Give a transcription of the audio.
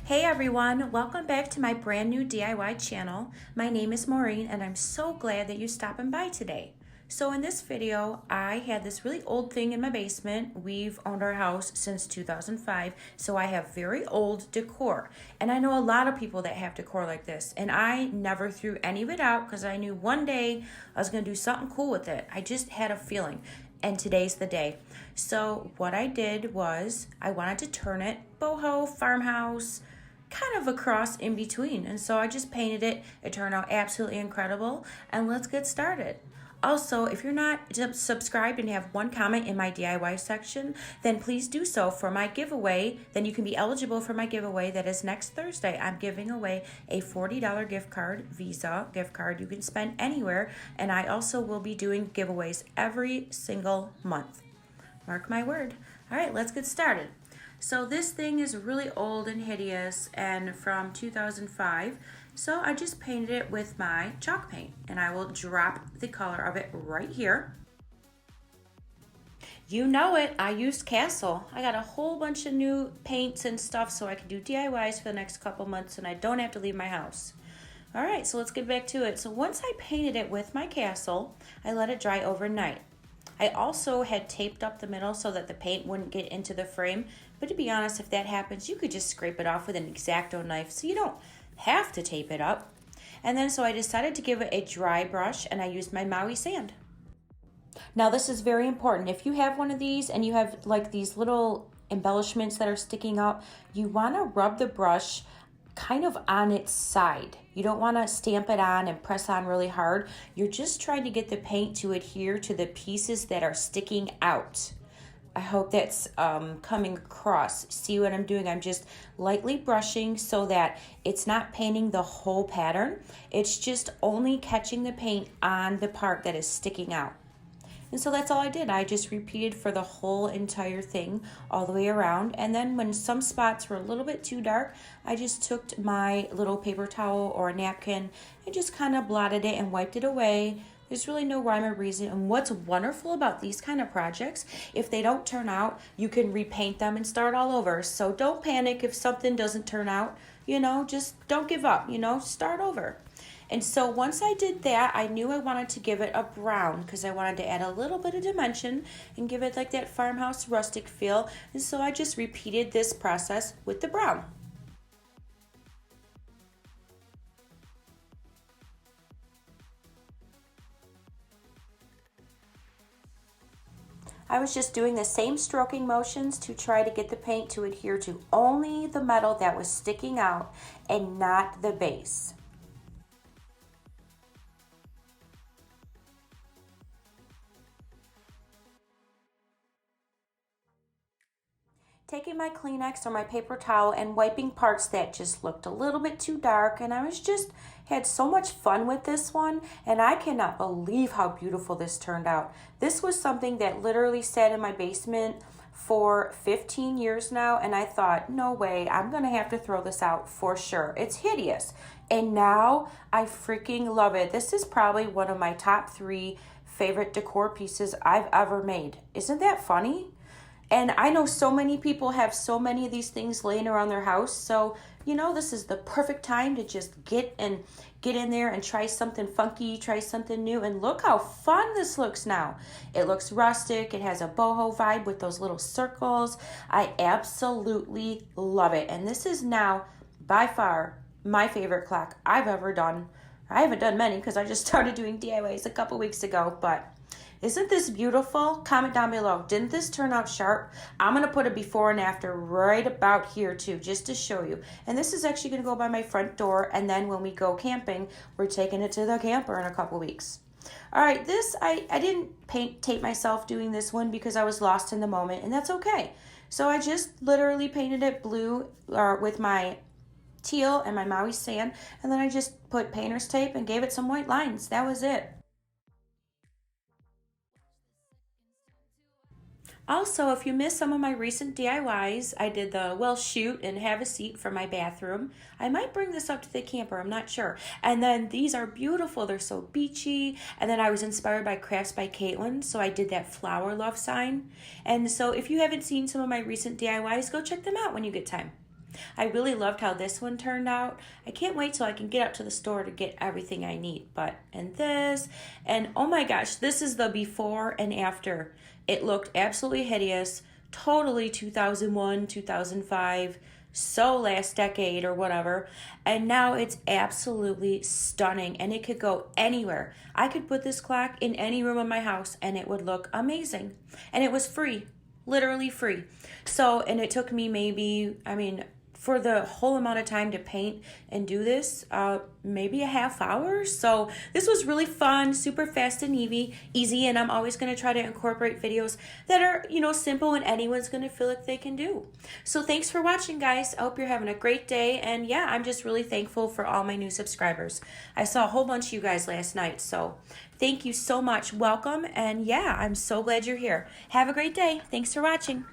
Hey everyone, welcome back to my brand new DIY channel. My name is Maureen and I'm so glad that you're stopping by today. So in this video, I had this really old thing in my basement. We've owned our house since 2005, so I have very old decor. And I know a lot of people that have decor like this, and I never threw any of it out because I knew one day I was gonna do something cool with it. I just had a feeling. And today's the day. So what I did was I wanted to turn it boho, farmhouse, kind of a cross in between. And so I just painted it. It turned out absolutely incredible. And let's get started. Also, if you're not subscribed and have one comment in my DIY section, then please do so for my giveaway. Then you can be eligible for my giveaway that is next Thursday. I'm giving away a $40 gift card, Visa gift card you can spend anywhere. And I also will be doing giveaways every single month. Mark my word. All right, let's get started. So this thing is really old and hideous and from 2005. So I just painted it with my chalk paint and I will drop the color of it right here. You know it, I used Castle. I got a whole bunch of new paints and stuff so I can do DIYs for the next couple months and I don't have to leave my house. All right, so let's get back to it. So once I painted it with my Castle, I let it dry overnight. I also had taped up the middle so that the paint wouldn't get into the frame. But to be honest, if that happens, you could just scrape it off with an X-Acto knife so you don't have to tape it up. And then so I decided to give it a dry brush and I used my Maui sand. Now this is very important. If you have one of these and you have like these little embellishments that are sticking out, you want to rub the brush kind of on its side. You don't want to stamp it on and press on really hard. You're just trying to get the paint to adhere to the pieces that are sticking out. I hope that's coming across. See what I'm doing? I'm just lightly brushing so that it's not painting the whole pattern. It's just only catching the paint on the part that is sticking out. And so that's all I did. I just repeated for the whole entire thing all the way around. And then when some spots were a little bit too dark, I just took my little paper towel or a napkin and just kind of blotted it and wiped it away. There's really no rhyme or reason. And what's wonderful about these kind of projects, if they don't turn out, you can repaint them and start all over. So don't panic if something doesn't turn out. Just don't give up, start over. And so once I did that, I knew I wanted to give it a brown because I wanted to add a little bit of dimension and give it like that farmhouse rustic feel. And so I just repeated this process with the brown. I was just doing the same stroking motions to try to get the paint to adhere to only the metal that was sticking out and not the base. Taking my Kleenex or my paper towel and wiping parts that just looked a little bit too dark, and I was just had so much fun with this one, and I cannot believe how beautiful this turned out. This was something that literally sat in my basement for 15 years now, and I thought, no way, I'm gonna have to throw this out for sure. It's hideous. And now I freaking love it. This is probably one of my top 3 favorite decor pieces I've ever made. Isn't that funny? And I know so many people have so many of these things laying around their house. So, this is the perfect time to just get in there and try something funky, try something new. And look how fun this looks now. It looks rustic. It has a boho vibe with those little circles. I absolutely love it. And this is now by far my favorite clock I've ever done. I haven't done many because I just started doing DIYs a couple weeks ago, but isn't this beautiful? Comment down below. Didn't this turn out sharp? I'm going to put a before and after right about here too, just to show you. And this is actually going to go by my front door. And then when we go camping, we're taking it to the camper in a couple weeks. All right, this, I didn't tape myself doing this one because I was lost in the moment, and that's okay. So I just literally painted it blue with my teal and my Maui sand. And then I just put painter's tape and gave it some white lines. That was it. Also, if you missed some of my recent DIYs, I did the well shoot and have a seat for my bathroom. I might bring this up to the camper, I'm not sure. And then these are beautiful, they're so beachy. And then I was inspired by Crafts by Caitlin, so I did that flower love sign. And so if you haven't seen some of my recent DIYs, go check them out when you get time. I really loved how this one turned out. I can't wait till I can get up to the store to get everything I need. And this, and oh my gosh, this is the before and after. It looked absolutely hideous, totally 2001, 2005, so last decade or whatever, and now it's absolutely stunning, and it could go anywhere. I could put this clock in any room of my house and it would look amazing, and it was free, literally free. So, and it took me maybe, for the whole amount of time to paint and do this, maybe a half hour. So this was really fun, super fast and easy, and I'm always going to try to incorporate videos that are, simple and anyone's going to feel like they can do. So thanks for watching, guys. I hope you're having a great day, and yeah, I'm just really thankful for all my new subscribers. I saw a whole bunch of you guys last night, so thank you so much. Welcome, and yeah, I'm so glad you're here. Have a great day. Thanks for watching.